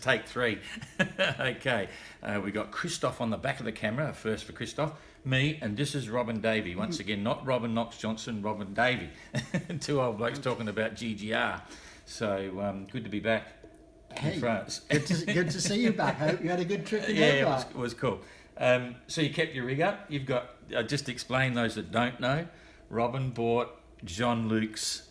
take 3. Okay, we got Christoph on the back of the camera, first for Christoph, me, and this is Robin Davie. Once again, not Robin Knox Johnson, Robin Davie. 2 old blokes talking about GGR. So good to be back in France. Good to see you back. I hope you had a good trip in Yeah, it was cool. So you kept your rig up. You've got, just explain those that don't know, Robin bought JEAN-LUC's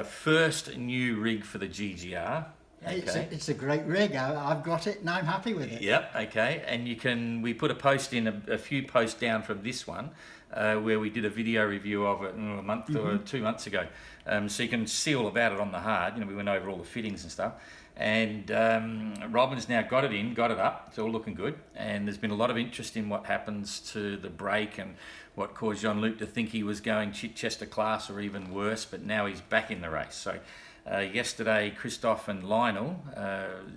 first new rig for the GGR. Okay. It's a great rig. I've got it and I'm happy with it. Yep, okay. And we put a post in, a few posts down from this one, where we did a video review of it a month or 2 months ago. So you can see all about it on the hard. We went over all the fittings and stuff. And Robin's now got it up. It's all looking good. And there's been a lot of interest in what happens to the brake and what caused Jean-Luc to think he was going Chichester class or even worse, but now he's back in the race. So yesterday, Christoph and Lionel,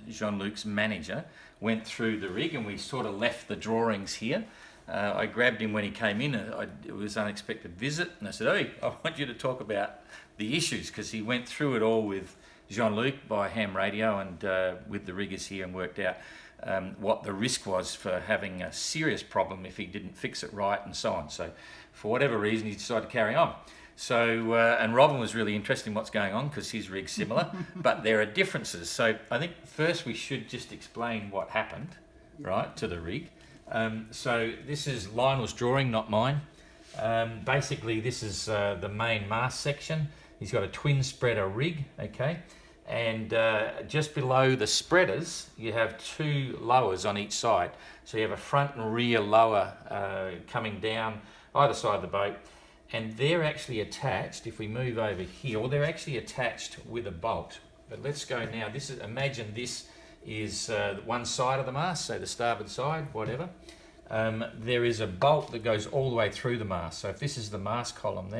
Jean-Luc's manager, went through the rig and we sort of left the drawings here. I grabbed him when he came in. It was an unexpected visit, and I said, "Hey, I want you to talk about the issues," because he went through it all with Jean-Luc by ham radio and with the riggers here, and worked out what the risk was for having a serious problem if he didn't fix it right and so on. So for whatever reason, he decided to carry on. So, and Robin was really interested in what's going on because his rig's similar, but there are differences. So I think first we should just explain what happened, right, to the rig. So this is Lionel's drawing, not mine. Basically, this is the main mast section. He's got a twin spreader rig, okay? And just below the spreaders, you have 2 lowers on each side. So you have a front and rear lower coming down either side of the boat. And they're actually attached, if we move over here, they're actually attached with a bolt. But let's go now. Imagine this is one side of the mast, so the starboard side, whatever. There is a bolt that goes all the way through the mast. So if this is the mast column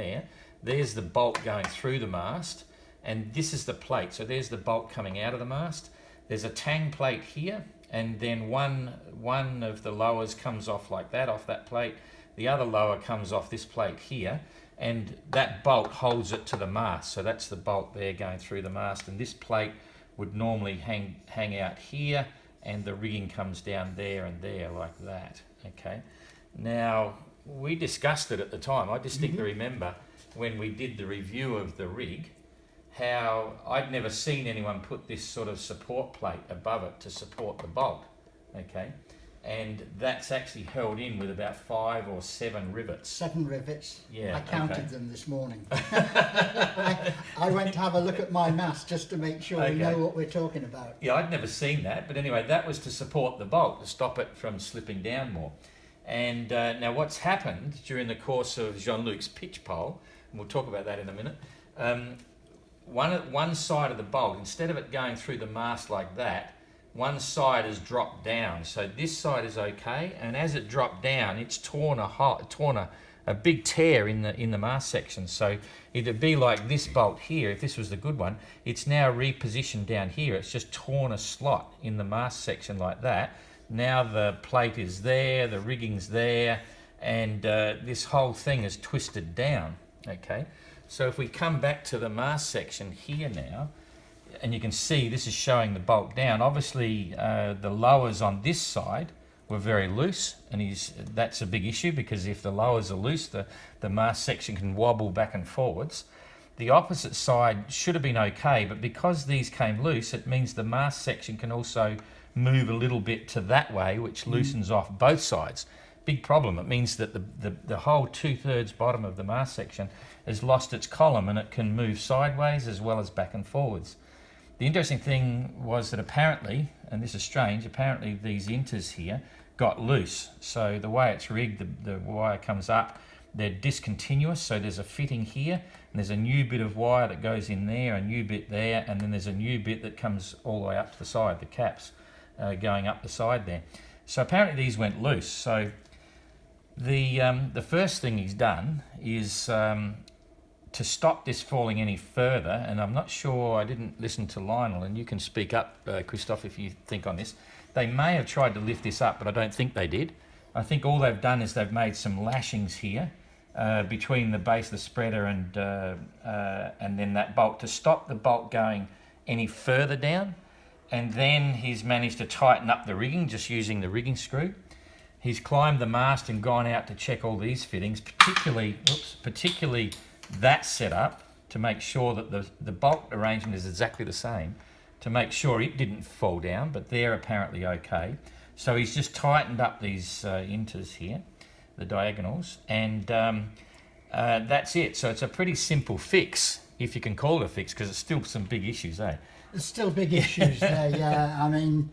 there's the bolt going through the mast, and this is the plate. So there's the bolt coming out of the mast. There's a tang plate here, and then one of the lowers comes off like that, off that plate. The other lower comes off this plate here, and that bolt holds it to the mast. So that's the bolt there going through the mast, and this plate would normally hang out here, and the rigging comes down there and there like that. Okay. Now, we discussed it at the time. I distinctly remember when we did the review of the rig, how I'd never seen anyone put this sort of support plate above it to support the bolt. Okay. And that's actually held in with about 5 or 7 rivets. 7 rivets. Yeah, I counted them this morning. I went to have a look at my mast just to make sure we know what we're talking about. Yeah, I'd never seen that, but anyway, that was to support the bolt, to stop it from slipping down more. And now what's happened during the course of Jean-Luc's pitch pole, and we'll talk about that in a minute, one side of the bolt, instead of it going through the mast like that, one side has dropped down. So this side is okay, and as it dropped down, it's torn a big tear in the mast section. So it'd be like this bolt here, if this was the good one, it's now repositioned down here. It's just torn a slot in the mast section like that. Now the plate is there, the rigging's there, and this whole thing is twisted down, okay? So if we come back to the mast section here now, and you can see this is showing the bolt down. Obviously, the lowers on this side were very loose, and that's a big issue, because if the lowers are loose, the mast section can wobble back and forwards. The opposite side should have been okay, but because these came loose, it means the mast section can also move a little bit to that way, which loosens off both sides. Big problem. It means that the whole 2/3 bottom of the mast section has lost its column, and it can move sideways as well as back and forwards. The interesting thing was that apparently, and this is strange, apparently these inters here got loose. So the way it's rigged, the wire comes up, they're discontinuous. So there's a fitting here, and there's a new bit of wire that goes in there, a new bit there, and then there's a new bit that comes all the way up to the side, the caps going up the side there. So apparently these went loose. So the first thing he's done is to stop this falling any further, and I'm not sure, I didn't listen to Lionel, and you can speak up, Christoph, if you think on this. They may have tried to lift this up, but I don't think they did. I think all they've done is they've made some lashings here between the base of the spreader and then that bolt, to stop the bolt going any further down. and then he's managed to tighten up the rigging just using the rigging screw. He's climbed the mast and gone out to check all these fittings, particularly that setup, to make sure that the bolt arrangement is exactly the same, to make sure it didn't fall down, but they're apparently okay. So he's just tightened up these inters here, the diagonals, and that's it. So it's a pretty simple fix, if you can call it a fix, because it's still some big issues, eh? There's still big issues there, yeah. I mean,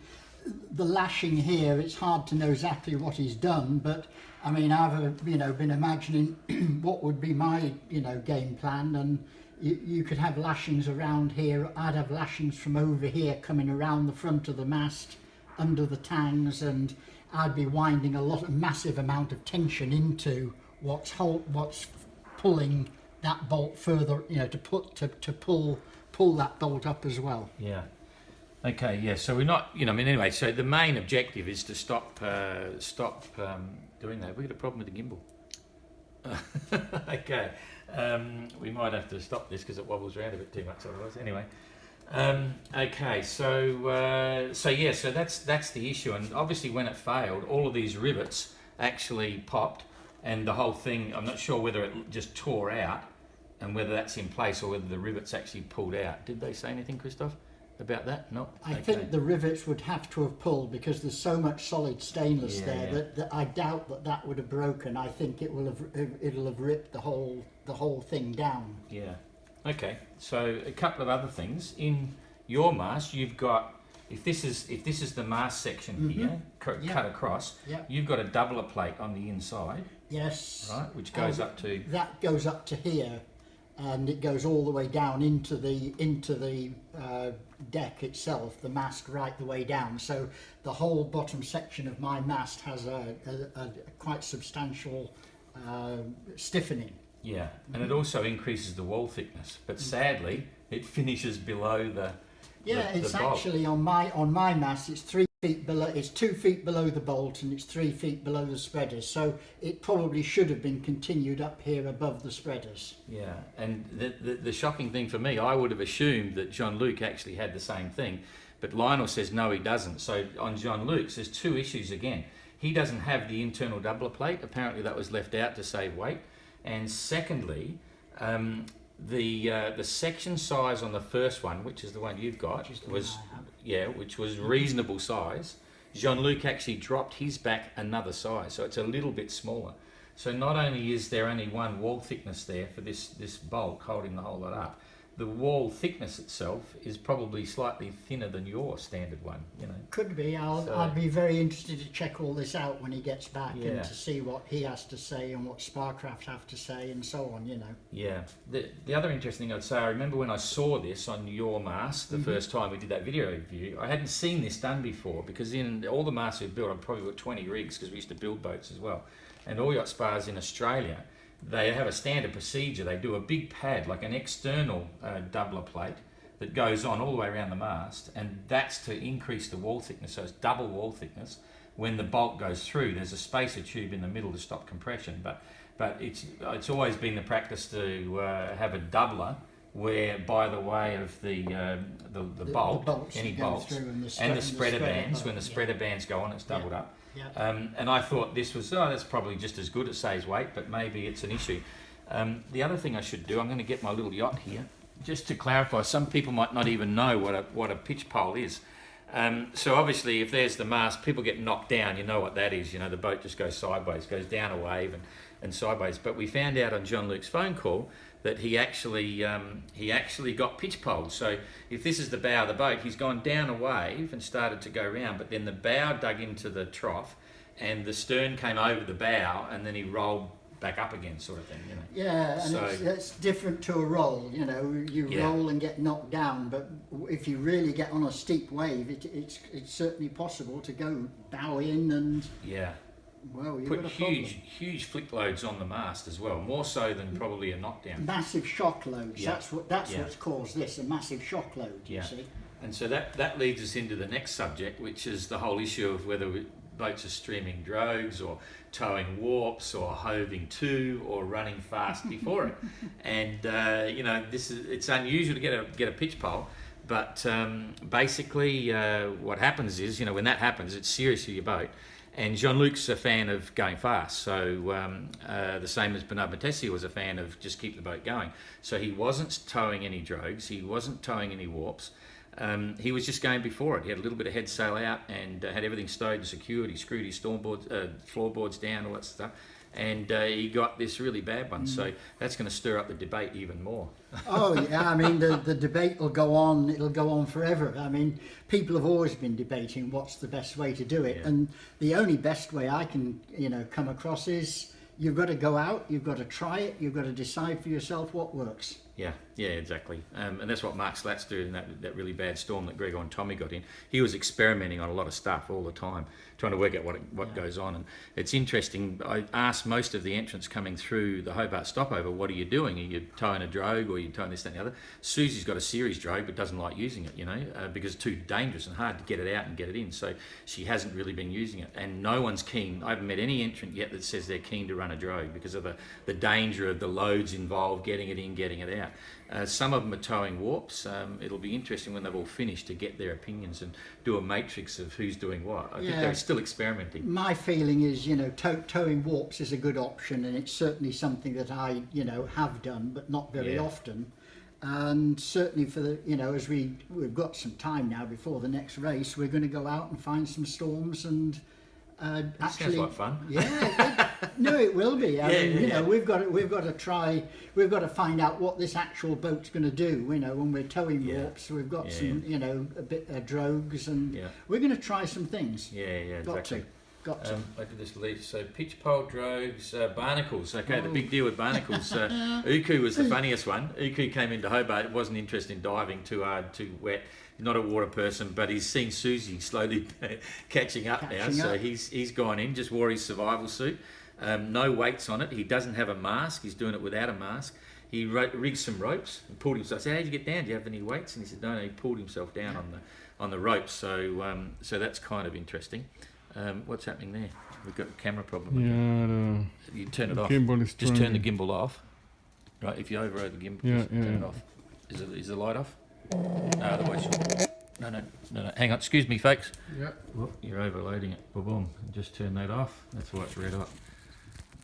the lashing here, it's hard to know exactly what he's done, but I mean, I've been imagining what would be my game plan, and you could have lashings around here. I'd have lashings from over here coming around the front of the mast under the tangs, and I'd be winding a massive amount of tension into what's pulling that bolt further, to pull that bolt up as well. Yeah. Okay, yeah, so we're not, anyway, so the main objective is to stop doing that. We've got a problem with the gimbal. Okay, we might have to stop this because it wobbles around a bit too much otherwise. Anyway, okay, so that's the issue. And obviously when it failed, all of these rivets actually popped, and the whole thing, I'm not sure whether it just tore out and whether that's in place or whether the rivets actually pulled out. Did they say anything, Christoph, about that? No? I think the rivets would have to have pulled, because there's so much solid stainless that I doubt that would have broken. I think it'll have ripped the whole thing down. Yeah. Okay. So a couple of other things in your mast. You've got, if this is the mast section here cut across, you've got a doubler plate on the inside. Yes. Right, which goes up to, that goes up to here, and it goes all the way down into the deck itself, the mast right the way down. So the whole bottom section of my mast has a quite substantial stiffening. Yeah, and it also increases the wall thickness, but sadly it finishes below the it's bolt. Actually on my mast it's 3 feet below, it's 2 feet below the bolt, and it's 3 feet below the spreaders, so it probably should have been continued up here above the spreaders. Yeah, and the shocking thing for me, I would have assumed that Jean-Luc actually had the same thing, but Lionel says no, he doesn't. So on Jean-Luc's there's two issues again. He doesn't have the internal doubler plate, apparently that was left out to save weight, and secondly, the section size on the first one, which is the one you've got, which was reasonable size. Jean-Luc actually dropped his back another size, so it's a little bit smaller. So not only is there only one wall thickness there for this bolt holding the whole lot up, the wall thickness itself is probably slightly thinner than your standard one. Could be. I'd be very interested to check all this out when he gets back, and to see what he has to say and what Sparcraft have to say and so on. Yeah. The other interesting thing I'd say, I remember when I saw this on your mast the first time we did that video review, I hadn't seen this done before, because in all the masts we've built, I've probably got 20 rigs because we used to build boats as well, and all yacht spas in Australia, they have a standard procedure. They do a big pad, like an external doubler plate, that goes on all the way around the mast, and that's to increase the wall thickness, so it's double wall thickness. When the bolt goes through, there's a spacer tube in the middle to stop compression, but it's always been the practice to have a doubler where, by the way of the bolt, any bolts, and the spreader bands, when the spreader bands go on, it's doubled up. Yeah. And I thought this was, that's probably just as good, it saves weight, but maybe it's an issue. The other thing I should do, I'm going to get my little yacht here, just to clarify, some people might not even know what a pitch pole is. So obviously if there's the mast, people get knocked down, you know what that is, the boat just goes sideways, goes down a wave and sideways. But we found out on Jean-Luc's phone call that he actually got pitch poles. So if this is the bow of the boat, he's gone down a wave and started to go round, but then the bow dug into the trough and the stern came over the bow, and then he rolled back up again, sort of thing. Yeah, and it's different to a roll. You roll and get knocked down, but if you really get on a steep wave, it's certainly possible to go bow in and well, you've put got a huge flick loads on the mast as well, more so than probably a knockdown. Massive shock loads. That's what's caused this, a massive shock load. You see. And so that leads us into the next subject, which is the whole issue of whether boats are streaming drogues or towing warps or hoving to or running fast before it. And it's unusual to get a pitch pole, But basically, what happens is, when that happens, it's serious for your boat. And Jean-Luc's a fan of going fast, so the same as Bernard Matessi was a fan of just keep the boat going. So he wasn't towing any drogues, he wasn't towing any warps. He was just going before it. He had a little bit of head sail out and had everything stowed and secured. He screwed his floorboards down, all that stuff. And he got this really bad one. So that's going to stir up the debate even more. Oh, yeah, I mean, the debate will go on, it'll go on forever. I mean, people have always been debating what's the best way to do it. Yeah. And the only best way I can, come across is you've got to go out, you've got to try it, you've got to decide for yourself what works. Yeah, exactly. And that's what Mark Slats did in that really bad storm that Gregor and Tommy got in. He was experimenting on a lot of stuff all the time, trying to work out what goes on. And it's interesting, I asked most of the entrants coming through the Hobart stopover, what are you doing? Are you towing a drogue or are you towing this, that and the other? Susie's got a series drogue but doesn't like using it, because it's too dangerous and hard to get it out and get it in. So she hasn't really been using it. And no one's keen. I haven't met any entrant yet that says they're keen to run a drogue because of the danger of the loads involved, getting it in, getting it out. Some of them are towing warps. It'll be interesting when they've all finished to get their opinions and do a matrix of who's doing what. I think they're still experimenting. My feeling is, towing warps is a good option, and it's certainly something that I, have done, but not very often. And certainly for the, as we've got some time now before the next race, we're going to go out and find some storms and Sounds like fun. Yeah, no, it will be. I mean, we've got to try. We've got to find out what this actual boat's going to do. When we're towing warps, we've got some, a bit of drogues, and we're going to try some things. Exactly. Got to. I did this list. So pitch pole drogues, barnacles. Okay, the big deal with barnacles. Uku was the funniest one. Uku came into Hobart. Wasn't interested in diving, too hard, too wet. Not a water person, but he's seen Susie slowly catching up now. So he's gone in, just wore his survival suit. No weights on it. He doesn't have a mask. He's doing it without a mask. He rigged some ropes and pulled himself. I said, "How'd you get down? Do you have any weights?" And he said, "No." He pulled himself down on the ropes. So so that's kind of interesting. What's happening there? We've got a camera problem. You turn it off. Just turn the gimbal off. Right, if you overrode the gimbal, turn it off. Is the light off? No, otherwise no. Hang on, excuse me, folks. Yeah. Well, you're overloading it. Boom. Just turn that off. That's why it's red hot.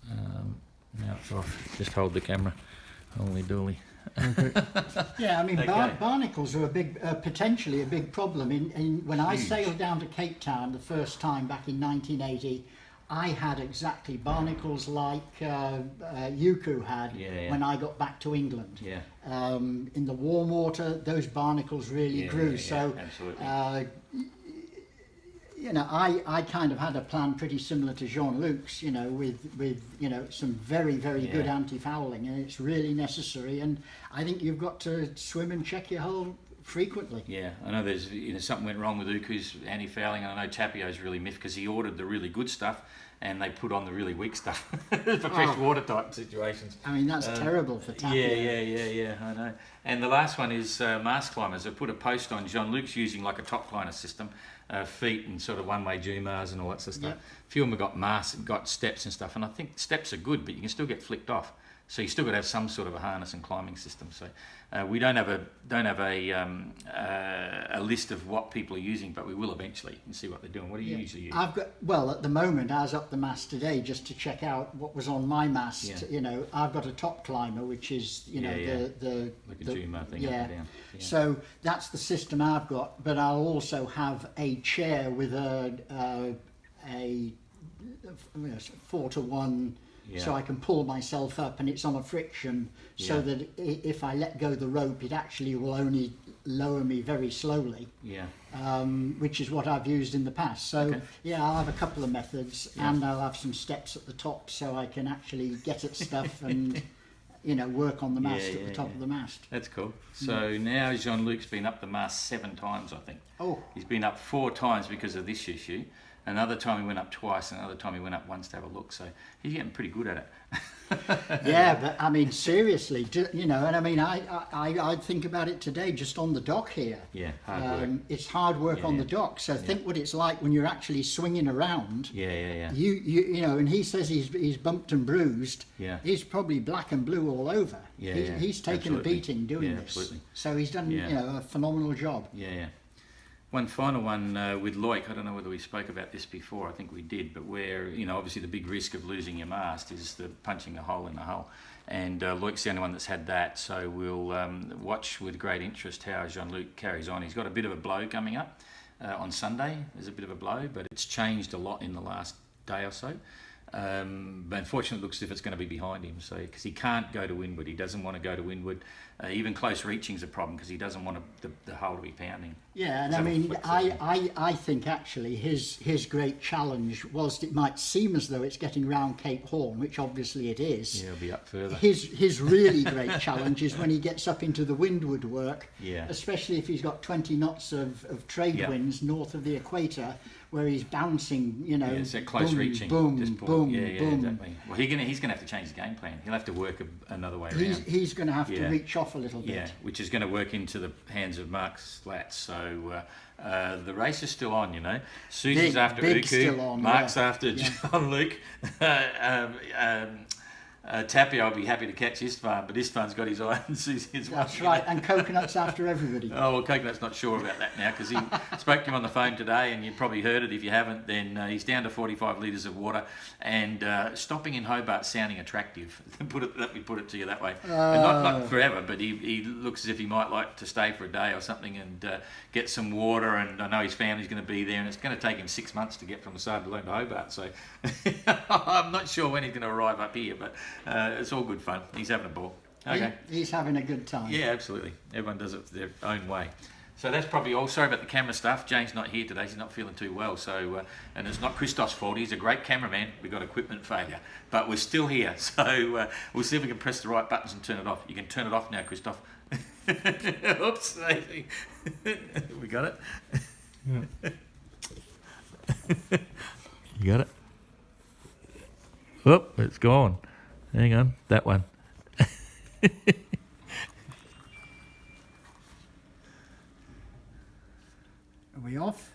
Now it's off. Just hold the camera. Holy dooly. Okay. Yeah, I mean, barnacles are potentially a big problem. When I sailed down to Cape Town the first time back in 1980, I had exactly barnacles like Yuku had when I got back to England. In the warm water, those barnacles really grew. So, absolutely. I kind of had a plan pretty similar to Jean-Luc's, with some very, very good anti-fouling, and it's really necessary. And I think you've got to swim and check your hull frequently. Yeah, I know there's something went wrong with Uku's anti-fouling, and I know Tapio's really miffed because he ordered the really good stuff and they put on the really weak stuff for freshwater type situations. I mean, that's terrible for Tapio. Yeah, I know. And the last one is mast climbers. I put a post on Jean-Luc's using like a top climber system, feet and sort of one-way Jumars and all that sort of stuff. A few of them have got masts, got steps and stuff, and I think steps are good, but you can still get flicked off. So you still got to have some sort of a harness and climbing system. So we don't have a list of what people are using, but we will eventually and see what they're doing. What do you usually use? I've got at the moment I was up the mast today just to check out what was on my mast. I've got a top climber, which is the like a Juma thing up and down. So that's the system I've got. But I'll also have a chair with a 4-to-1. So I can pull myself up, and it's on a friction, so that if I let go the rope, it actually will only lower me very slowly. Which is what I've used in the past. So I'll have a couple of methods, and I'll have some steps at the top, so I can actually get at stuff and work on the mast at the top of the mast. That's cool. So now Jean-Luc's been up the mast 7 times, I think. Oh. He's been up 4 times because of this issue. Another time he went up twice, and another time he went up once to have a look. So he's getting pretty good at it. Yeah, but I mean, seriously, you know, and I mean, I think about it today, just on the dock here. Yeah, hard work. It's hard work Yeah, on yeah. the dock. So think what it's like when you're actually swinging around. Yeah. You know, and he says he's bumped and bruised. Yeah. He's probably black and blue all over. Yeah, He's taken absolutely. a beating doing Yeah, this. absolutely. So he's done, Yeah. you know, a phenomenal job. Yeah. One final one with Loic, I don't know whether we spoke about this before, I think we did, but where, you know, obviously the big risk of losing your mast is the punching a hole in the hull. And Loic's the only one that's had that, so we'll watch with great interest how JEAN-LUC carries on. He's got a bit of a blow coming up on Sunday. There's a bit of a blow, but it's changed a lot in the last day or so. But unfortunately, it looks as if it's going to be behind him. So, because he can't go to windward, he doesn't want to go to windward. Even close reaching's a problem because he doesn't want the hull to be pounding. Yeah, and So I mean, flex I think actually his great challenge, whilst it might seem as though it's getting round Cape Horn, which obviously it is. Yeah, it'll be up further. His really great challenge is when he gets up into the windward work, Yeah. especially if he's got 20 knots of trade Yeah. winds north of the equator, where he's bouncing, you know, Yeah, it's that close boom, reaching. boom, just pull. boom, Yeah, boom. exactly. Well, he's gonna have to change his game plan. He'll have to work another way around. He's going to have to Yeah. reach off a little bit. Yeah, which is going to work into the hands of Mark Slats. So the race is still on, you know. Susie's after big Uku, still on, Mark's yeah. after JEAN-LUC. Tapio, I'll be happy to catch Istvan, but Istvan's got his eye on Susie as well. That's right, and coconuts after everybody. Oh, well, Coconut's not sure about that now because he spoke to him on the phone today, and you probably heard it. If you haven't, then he's down to 45 litres of water and stopping in Hobart sounding attractive. Let me put it to you that way. And not forever, but he looks as if he might like to stay for a day or something and get some water. And I know his family's going to be there, and it's going to take him 6 months to get from the side of the to Hobart. So I'm not sure when he's going to arrive up here, but it's all good fun. He's having a ball. Okay. He's having a good time. Yeah, absolutely. Everyone does it their own way. So that's probably all. Sorry about the camera stuff. Jane's not here today. She's not feeling too well. So, and it's not Christoph's fault. He's a great cameraman. We've got equipment failure. But we're still here. So we'll see if we can press the right buttons and turn it off. You can turn it off now, Christoph. Oops. We got it? You got it? Oh, it's gone. Hang on. That one. Are we off?